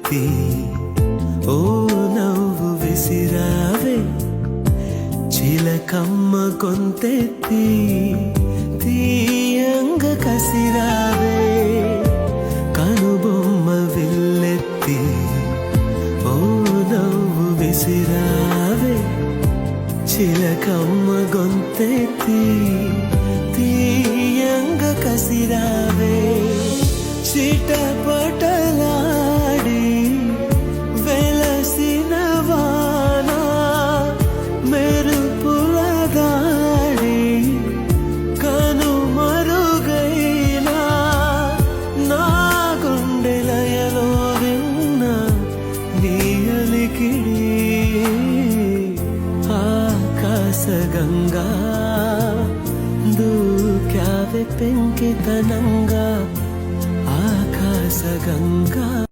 విల్లెత్తి ఓ నవ్వు విసిరావే చిలకమ్మ గొంతెత్తి తీయంగ కసిరావే కనుబొమ్మ విల్లెత్తి ఓ నవ్వు విసిరావే చిలకమ్మ గొంతెత్తి తీయంగ కసిరావే చిటపటలాడి వెలసిన వాన మెరుపుల దాడి కనుమరుగైనా నా గుండెలయలో విన్న నీ అలికిడి ఆకాశగంగా దూకావె పెంకితనంగా ఆకాశగంగా